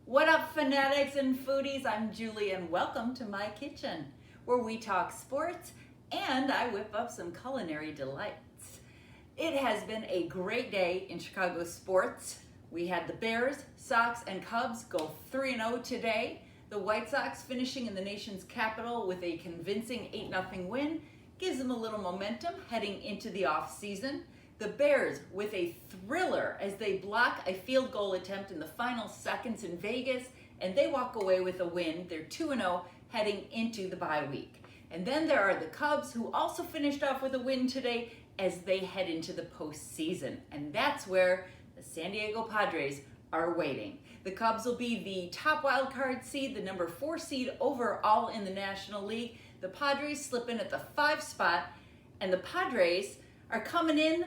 What up, fanatics and foodies? I'm Julie and welcome to my kitchen, where we talk sports and I whip up some culinary delights. It has been a great day in Chicago sports. We had the Bears, Sox, and Cubs go 3-0 today. The White Sox finishing in the nation's capital with a convincing 8-0 win gives them a little momentum heading into the off season. The Bears with a thriller as they block a field goal attempt in the final seconds in Vegas, and they walk away with a win. They're 2-0 heading into the bye week. And then there are the Cubs, who also finished off with a win today as they head into the postseason. And that's where the San Diego Padres are waiting. The Cubs will be the top wild card seed, the number 4 seed overall in the National League. The Padres slip in at the 5 spot, and the Padres are coming in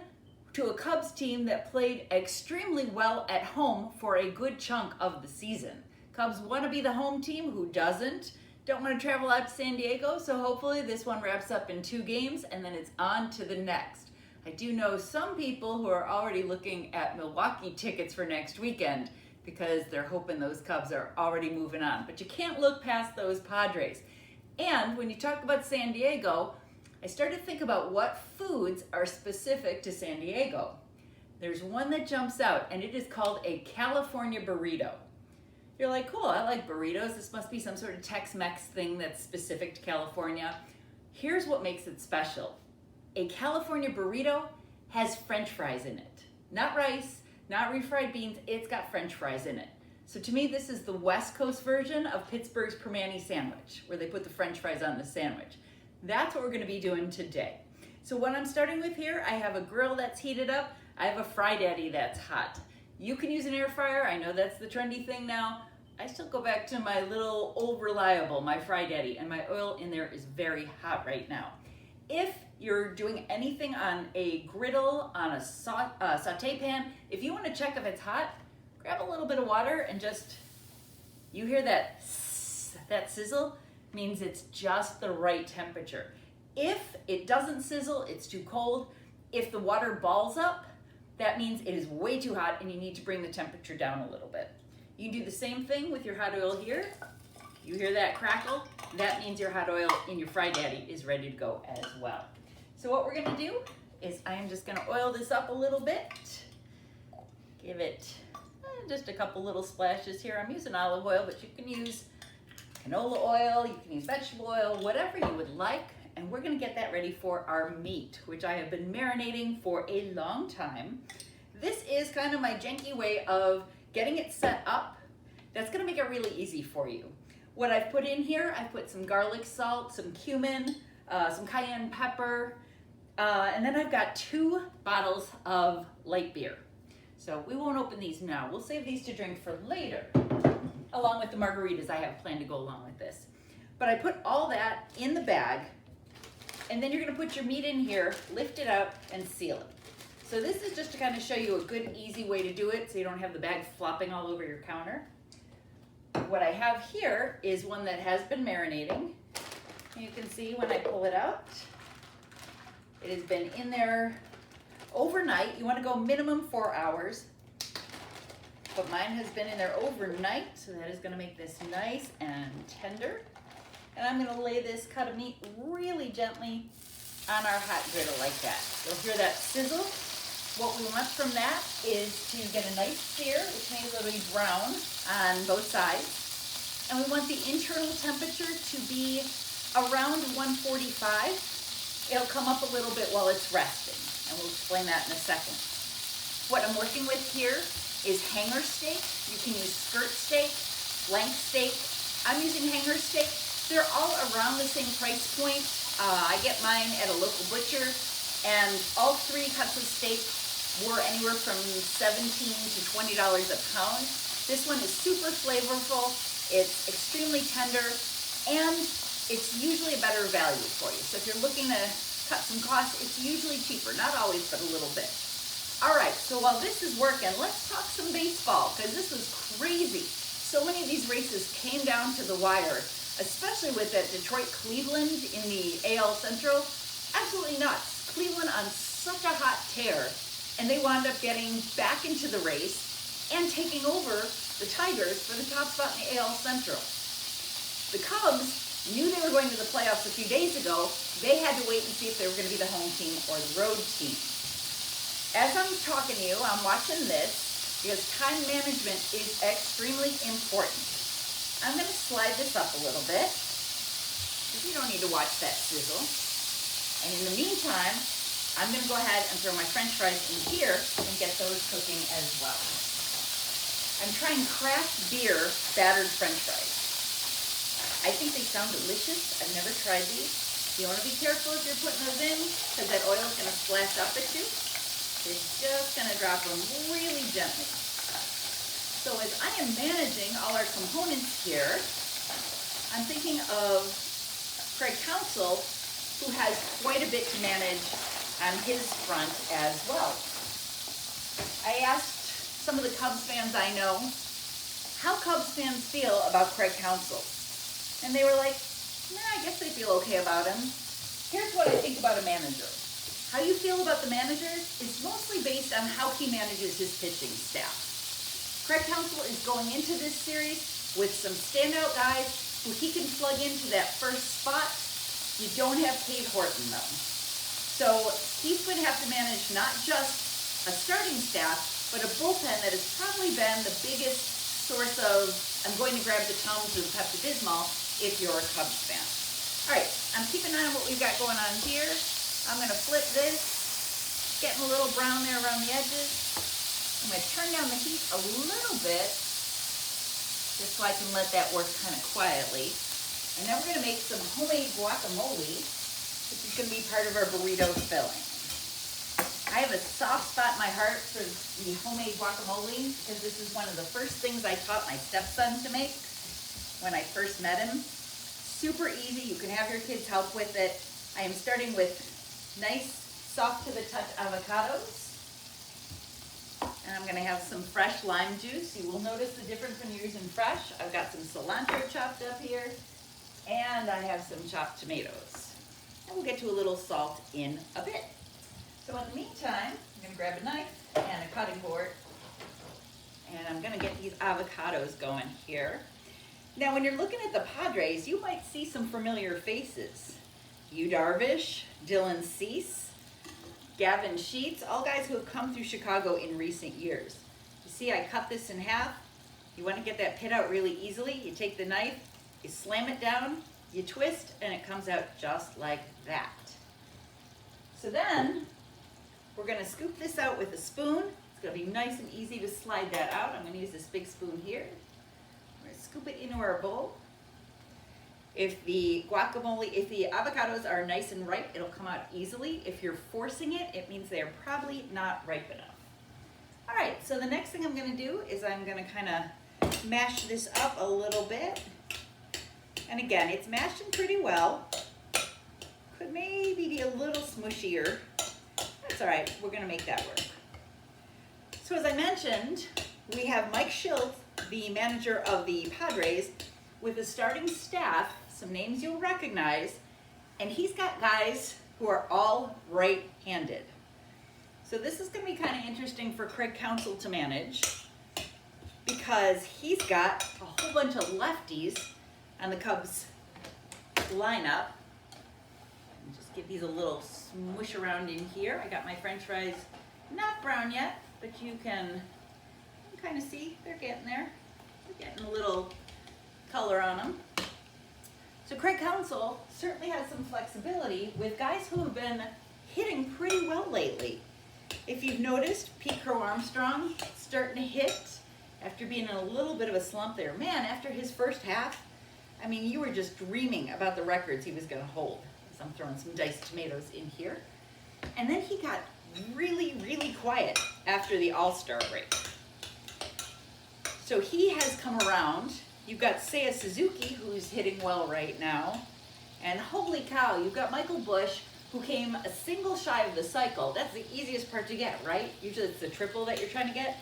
to a Cubs team that played extremely well at home for a good chunk of the season. Cubs want to be the home team. Who doesn't? Don't want to travel out to San Diego, so hopefully this one wraps up in 2 games and then it's on to the next. I do know some people who are already looking at Milwaukee tickets for next weekend because they're hoping those Cubs are already moving on. But you can't look past those Padres. And when you talk about San Diego, I started to think about what foods are specific to San Diego. There's one that jumps out, and it is called a California Burrito. You're like, cool, I like burritos. This must be some sort of Tex-Mex thing that's specific to California. Here's what makes it special. A California Burrito has French fries in it. Not rice, not refried beans, it's got French fries in it. So to me, this is the West Coast version of Pittsburgh's Permane sandwich, where they put the French fries on the sandwich. That's what we're gonna be doing today. So what I'm starting with here, I have a grill that's heated up. I have a Fry Daddy that's hot. You can use an air fryer. I know that's the trendy thing now. I still go back to my little old reliable, my Fry Daddy, and my oil in there is very hot right now. If you're doing anything on a griddle, on a saute pan, if you wanna check if it's hot, grab a little bit of water and just, you hear that sizzle? Means it's just the right temperature. If it doesn't sizzle, it's too cold. If the water balls up, that means it is way too hot and you need to bring the temperature down a little bit. You can do the same thing with your hot oil here. You hear that crackle? That means your hot oil in your Fry Daddy is ready to go as well. So what we're gonna do is I am just gonna oil this up a little bit. Give it just a couple little splashes here. I'm using olive oil, but you can use canola oil, you can use vegetable oil, whatever you would like. And we're gonna get that ready for our meat, which I have been marinating for a long time. This is kind of my janky way of getting it set up. That's gonna make it really easy for you. What I've put in here, I've put some garlic salt, some cumin, some cayenne pepper, and then I've got 2 bottles of light beer. So we won't open these now. We'll save these to drink for later, along with the margaritas I have planned to go along with this. But I put all that in the bag, and then you're gonna put your meat in here, lift it up, and seal it. So this is just to kind of show you a good, easy way to do it so you don't have the bag flopping all over your counter. What I have here is one that has been marinating. You can see when I pull it out, it has been in there overnight. You wanna go minimum 4 hours. But mine has been in there overnight, so that is gonna make this nice and tender. And I'm gonna lay this cut of meat really gently on our hot griddle like that. You'll hear that sizzle. What we want from that is to get a nice sear, which means it'll be brown on both sides. And we want the internal temperature to be around 145. It'll come up a little bit while it's resting, and we'll explain that in a second. What I'm working with here is hanger steak. You can use skirt steak, flank steak. I'm using hanger steak. They're all around the same price point. I get mine at a local butcher, and all 3 cuts of steak were anywhere from $17 to $20 a pound. This one is super flavorful, it's extremely tender, and it's usually a better value for you. So if you're looking to cut some costs, it's usually cheaper. Not always, but a little bit. All right, so while this is working, let's talk some baseball, because this was crazy. So many of these races came down to the wire, especially with that Detroit-Cleveland in the AL Central. Absolutely nuts. Cleveland on such a hot tear, and they wound up getting back into the race. and taking over the Tigers for the top spot in the AL Central. The Cubs knew they were going to the playoffs a few days ago. They had to wait and see if they were going to be the home team or the road team. As I'm talking to you, I'm watching this because time management is extremely important. I'm going to slide this up a little bit because you don't need to watch that sizzle. And in the meantime, I'm going to go ahead and throw my French fries in here and get those cooking as well. I'm trying craft beer battered French fries. I think they sound delicious. I've never tried these. You want to be careful if you're putting those in because that oil is going to splash up at you. You're just going to drop them really gently. So as I am managing all our components here, I'm thinking of Craig Counsell, who has quite a bit to manage on his front as well. I asked some of the Cubs fans I know how Cubs fans feel about Craig Counsell. And they were like, nah, I guess they feel okay about him. Here's what I think about a manager. How you feel about the manager is mostly based on how he manages his pitching staff. Craig Counsell is going into this series with some standout guys who he can plug into that first spot. You don't have Cade Horton though. So he's going to have to manage not just a starting staff, but a bullpen that has probably been the biggest source of, I'm going to grab the Tums of Pepto-Bismol if you're a Cubs fan. All right, I'm keeping an eye on what we've got going on here. I'm going to flip this, getting a little brown there around the edges. I'm going to turn down the heat a little bit, just so I can let that work kind of quietly. And then we're going to make some homemade guacamole, which is going to be part of our burrito filling. I have a soft spot in my heart for the homemade guacamole because this is one of the first things I taught my stepson to make when I first met him. Super easy. You can have your kids help with it. I am starting with nice, soft to the touch avocados. And I'm going to have some fresh lime juice. You will notice the difference when you're using fresh. I've got some cilantro chopped up here. And I have some chopped tomatoes. And we'll get to a little salt in a bit. So in the meantime, I'm going to grab a knife and a cutting board. And I'm going to get these avocados going here. Now when you're looking at the Padres, you might see some familiar faces. Yu Darvish, Dylan Cease, Gavin Sheets, all guys who have come through Chicago in recent years. You see I cut this in half. You want to get that pit out really easily. You take the knife, you slam it down, you twist, and it comes out just like that. So then we're going to scoop this out with a spoon. It's going to be nice and easy to slide that out. I'm going to use this big spoon here. We're going to scoop it into our bowl. If the avocados are nice and ripe, it'll come out easily. If you're forcing it, it means they're probably not ripe enough. All right, so the next thing I'm gonna do is I'm gonna kind of mash this up a little bit. And again, it's mashing pretty well. Could maybe be a little smushier. That's all right, we're gonna make that work. So as I mentioned, we have Mike Shildt, the manager of the Padres, with a starting staff, some names you'll recognize, and he's got guys who are all right-handed. So this is going to be kind of interesting for Craig Counsell to manage because he's got a whole bunch of lefties on the Cubs lineup. Just give these a little smush around in here. I got my French fries not brown yet, but you can kind of see they're getting there. They're getting a little color on them. So Craig Counsell certainly has some flexibility with guys who have been hitting pretty well lately. If you've noticed, Pete Crow-Armstrong starting to hit after being in a little bit of a slump there. Man, after his first half, I mean, you were just dreaming about the records he was going to hold. So I'm throwing some diced tomatoes in here. And then he got really, really quiet after the All-Star break. So he has come around. You've got Seiya Suzuki, who's hitting well right now. And holy cow, you've got Michael Busch, who came a single shy of the cycle. That's the easiest part to get, right? Usually it's the triple that you're trying to get.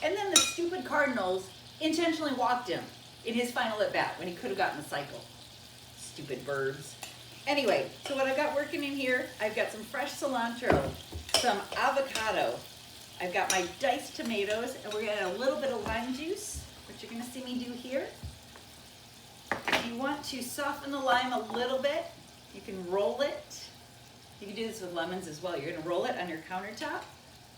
And then the stupid Cardinals intentionally walked him in his final at-bat when he could have gotten the cycle. Stupid birds. Anyway, so what I've got working in here, I've got some fresh cilantro, some avocado, I've got my diced tomatoes, and we're gonna add a little bit of lime juice, which you're gonna see me do here. If you want to soften the lime a little bit, you can roll it. You can do this with lemons as well. You're gonna roll it on your countertop.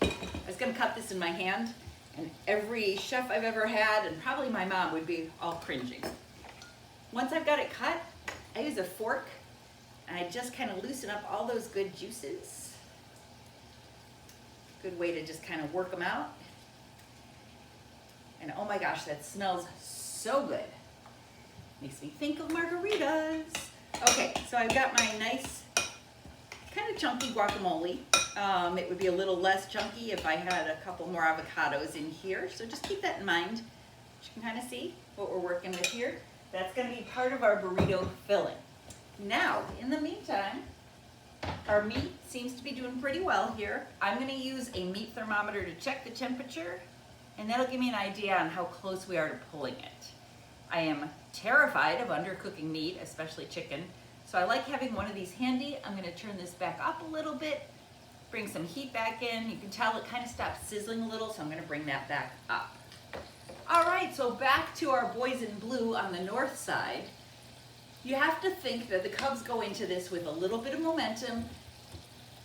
I was gonna cut this in my hand, and every chef I've ever had, and probably my mom, would be all cringing. Once I've got it cut, I use a fork, and I just kind of loosen up all those good juices. Good way to just kind of work them out. And oh my gosh, that smells so good. Makes me think of margaritas. Okay, so I've got my nice, kind of chunky guacamole. It would be a little less chunky if I had a couple more avocados in here. So just keep that in mind. You can kind of see what we're working with here. That's gonna be part of our burrito filling. Now, in the meantime, our meat seems to be doing pretty well here. I'm gonna use a meat thermometer to check the temperature, and that'll give me an idea on how close we are to pulling it. I am terrified of undercooking meat, especially chicken, so I like having one of these handy. I'm gonna turn this back up a little bit, bring some heat back in. You can tell it kind of stopped sizzling a little, so I'm gonna bring that back up. All right, so back to our boys in blue on the north side. You have to think that the Cubs go into this with a little bit of momentum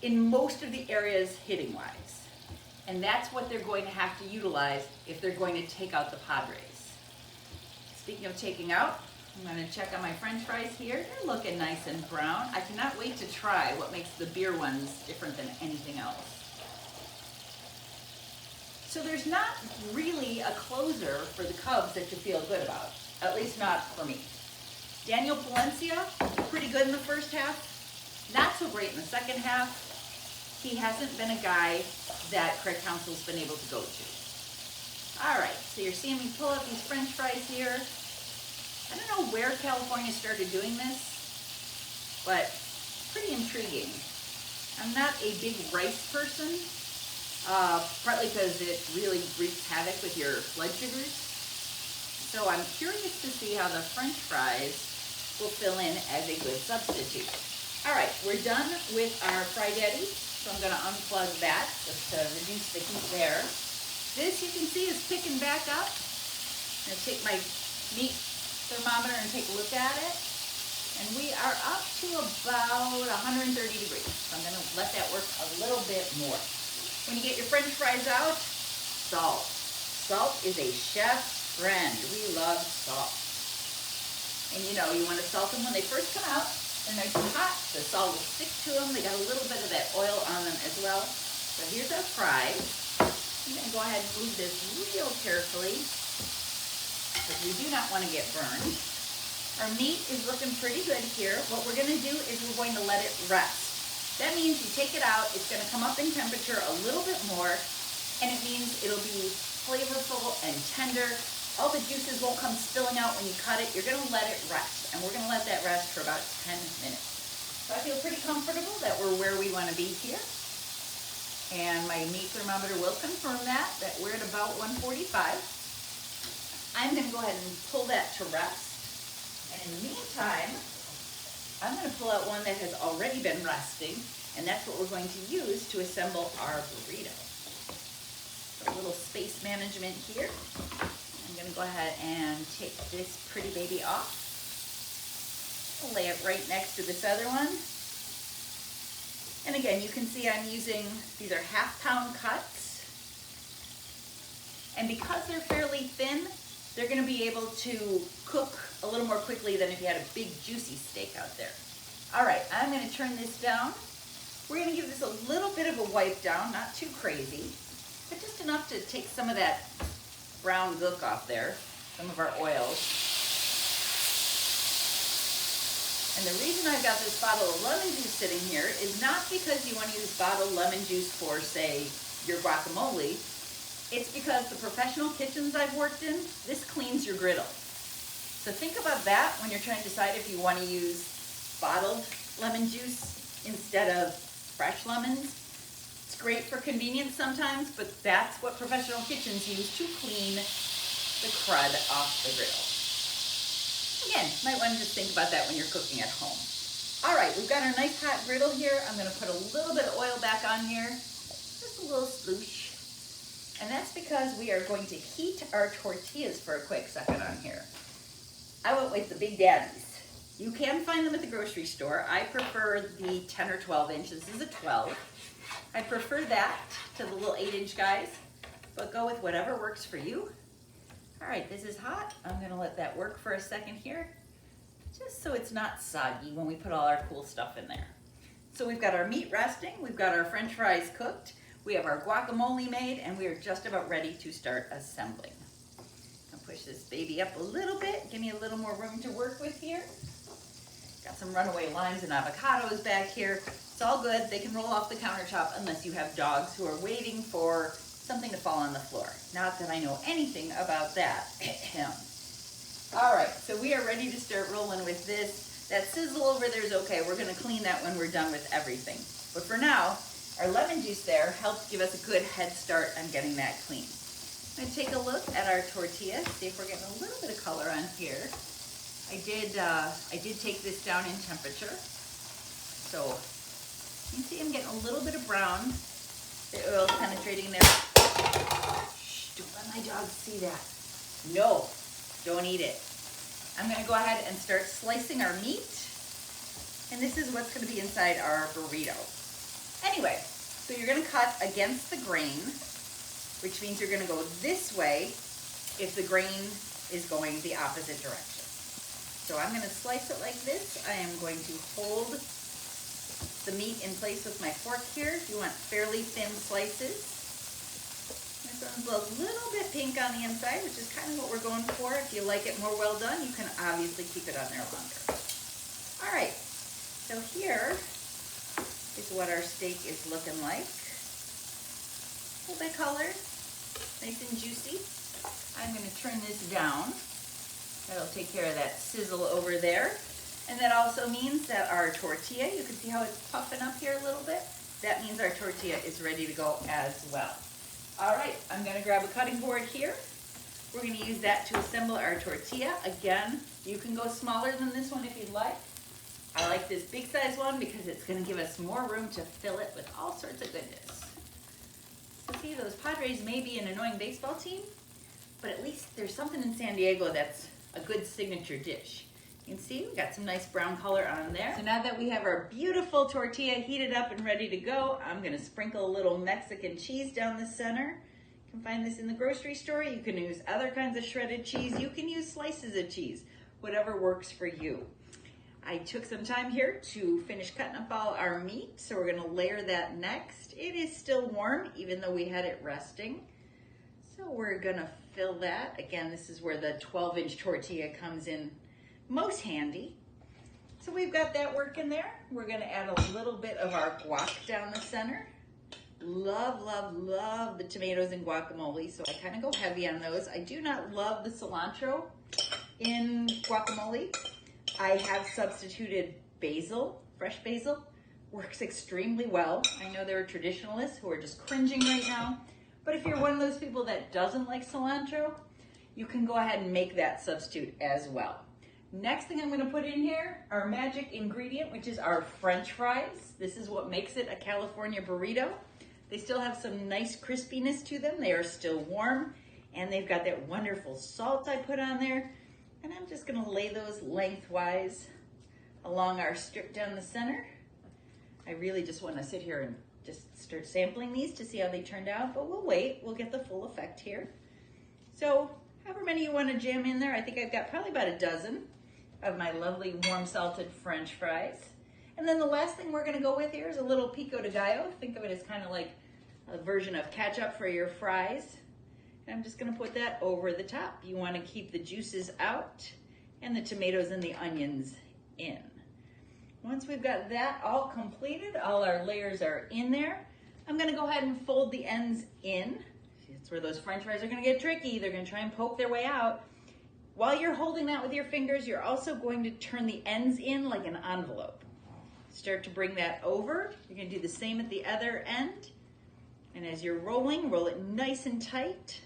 in most of the areas hitting-wise. And that's what they're going to have to utilize if they're going to take out the Padres. Speaking of taking out, I'm going to check on my French fries here. They're looking nice and brown. I cannot wait to try what makes the beer ones different than anything else. So there's not really a closer for the Cubs that you feel good about, at least not for me. Daniel Palencia, pretty good in the first half, not so great in the second half. He hasn't been a guy that Craig Counsell's been able to go to. All right, so you're seeing me pull out these French fries here. I don't know where California started doing this, but pretty intriguing. I'm not a big rice person, partly because it really wreaks havoc with your blood sugars. So I'm curious to see how the French fries will fill in as a good substitute. All right, we're done with our fried eddies, so I'm gonna unplug that just to reduce the heat there. This, you can see, is picking back up. I'm gonna take my meat thermometer and take a look at it. And we are up to about 130 degrees. So I'm gonna let that work a little bit more. When you get your French fries out, salt. Salt is a chef's friend. We love salt. And you know, you want to salt them when they first come out. They're nice and hot. The salt will stick to them. They got a little bit of that oil on them as well. So here's our fries. I'm going to go ahead and move this real carefully because we do not want to get burned. Our meat is looking pretty good here. What we're going to do is we're going to let it rest. That means you take it out, it's going to come up in temperature a little bit more, and it means it'll be flavorful and tender. All the juices won't come spilling out when you cut it. You're going to let it rest, and we're going to let that rest for about 10 minutes. So I feel pretty comfortable that we're where we want to be here. And my meat thermometer will confirm that we're at about 145. I'm going to go ahead and pull that to rest. And in the meantime, I'm going to pull out one that has already been resting, and that's what we're going to use to assemble our burrito. So a little space management here. I'm going to go ahead and take this pretty baby off. I'll lay it right next to this other one. And again, you can see I'm using, these are half-pound cuts. And because they're fairly thin, they're going to be able to cook a little more quickly than if you had a big juicy steak out there. All right, I'm going to turn this down. We're going to give this a little bit of a wipe down, not too crazy, but just enough to take some of that brown gook off there, some of our oils. And the reason I've got this bottle of lemon juice sitting here is not because you want to use bottled lemon juice for, say, your guacamole. It's because the professional kitchens I've worked in, this cleans your griddle. So think about that when you're trying to decide if you want to use bottled lemon juice instead of fresh lemons. It's great for convenience sometimes, but that's what professional kitchens use to clean the crud off the griddle. Again, you might want to just think about that when you're cooking at home. All right, we've got our nice hot griddle here. I'm going to put a little bit of oil back on here, just a little sploosh. And that's because we are going to heat our tortillas for a quick second on here. I went with the Big Daddies. You can find them at the grocery store. I prefer the 10 or 12 inch. This is a 12. I prefer that to the little 8-inch guys, but go with whatever works for you. All right, this is hot. I'm gonna let that work for a second here, just so it's not soggy when we put all our cool stuff in there. So we've got our meat resting, we've got our French fries cooked, we have our guacamole made, and we are just about ready to start assembling. I'll push this baby up a little bit, give me a little more room to work with here. Got some runaway limes and avocados back here. It's all good, they can roll off the countertop unless you have dogs who are waiting for something to fall on the floor. Not that I know anything about that. All right, so we are ready to start rolling with this. That sizzle over there is okay. We're gonna clean that when we're done with everything. But for now, our lemon juice there helps give us a good head start on getting that clean. I'm gonna take a look at our tortilla, see if we're getting a little bit of color on here. I did take this down in temperature. So you can see I'm getting a little bit of brown. The oil's penetrating there. Shh, don't let my dogs see that. No, don't eat it. I'm gonna go ahead and start slicing our meat. And this is what's gonna be inside our burrito. Anyway, so you're gonna cut against the grain, which means you're gonna go this way if the grain is going the opposite direction. So I'm gonna slice it like this. I am going to hold the meat in place with my fork here. You want fairly thin slices. This one's a little bit pink on the inside, which is kind of what we're going for. If you like it more well done, you can obviously keep it on there longer. All right, so here is what our steak is looking like. A little bit colored, nice and juicy. I'm gonna turn this down. That'll take care of that sizzle over there. And that also means that our tortilla, you can see how it's puffing up here a little bit? That means our tortilla is ready to go as well. All right, I'm gonna grab a cutting board here. We're gonna use that to assemble our tortilla. Again, you can go smaller than this one if you'd like. I like this big size one because it's gonna give us more room to fill it with all sorts of goodness. So see, those Padres may be an annoying baseball team, but at least there's something in San Diego that's a good signature dish. You can see we got some nice brown color on there. So now that we have our beautiful tortilla heated up and ready to go, I'm gonna sprinkle a little Mexican cheese down the center. You can find this in the grocery store. You can use other kinds of shredded cheese. You can use slices of cheese, whatever works for you. I took some time here to finish cutting up all our meat, so we're gonna layer that next. It is still warm, even though we had it resting. So we're gonna fill that. Again, this is where the 12-inch tortilla comes in most handy. So we've got that working there. We're gonna add a little bit of our guac down the center. Love, love, love the tomatoes and guacamole, so I kind of go heavy on those. I do not love the cilantro in guacamole. I have substituted basil, fresh basil. Works extremely well. I know there are traditionalists who are just cringing right now, but if you're one of those people that doesn't like cilantro, you can go ahead and make that substitute as well. Next thing I'm gonna put in here, our magic ingredient, which is our French fries. This is what makes it a California burrito. They still have some nice crispiness to them. They are still warm, and they've got that wonderful salt I put on there. And I'm just gonna lay those lengthwise along our strip down the center. I really just wanna sit here and just start sampling these to see how they turned out, but we'll wait, we'll get the full effect here. So however many you wanna jam in there, I think I've got probably about a dozen of my lovely warm salted French fries. And then the last thing we're gonna go with here is a little pico de gallo. Think of it as kind of like a version of ketchup for your fries. And I'm just gonna put that over the top. You wanna keep the juices out and the tomatoes and the onions in. Once we've got that all completed, all our layers are in there, I'm gonna go ahead and fold the ends in. That's where those French fries are gonna get tricky. They're gonna try and poke their way out. While you're holding that with your fingers, you're also going to turn the ends in like an envelope. Start to bring that over. You're gonna do the same at the other end. And as you're rolling, roll it nice and tight.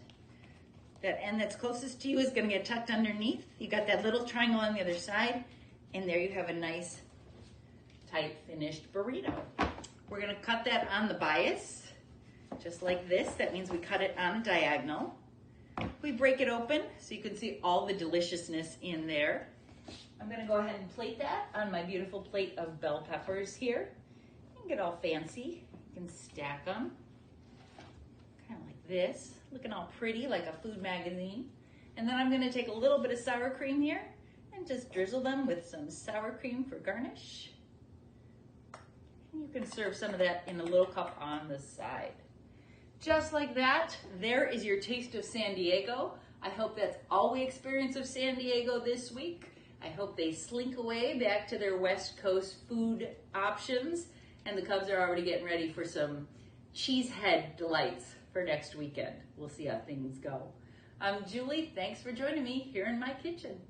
That end that's closest to you is gonna get tucked underneath. You got that little triangle on the other side, and there you have a nice, tight, finished burrito. We're gonna cut that on the bias. just like this. That means we cut it on a diagonal. We break it open so you can see all the deliciousness in there. I'm gonna go ahead and plate that on my beautiful plate of bell peppers here. You can get all fancy. You can stack them, kind of like this, looking all pretty like a food magazine. And then I'm gonna take a little bit of sour cream here and just drizzle them with some sour cream for garnish. And you can serve some of that in a little cup on the side. Just like that, there is your taste of San Diego. I hope that's all we experience of San Diego this week. I hope they slink away back to their West Coast food options, and the Cubs are already getting ready for some cheesehead delights for next weekend. We'll see how things go. I'm Julie. Thanks for joining me here in my kitchen.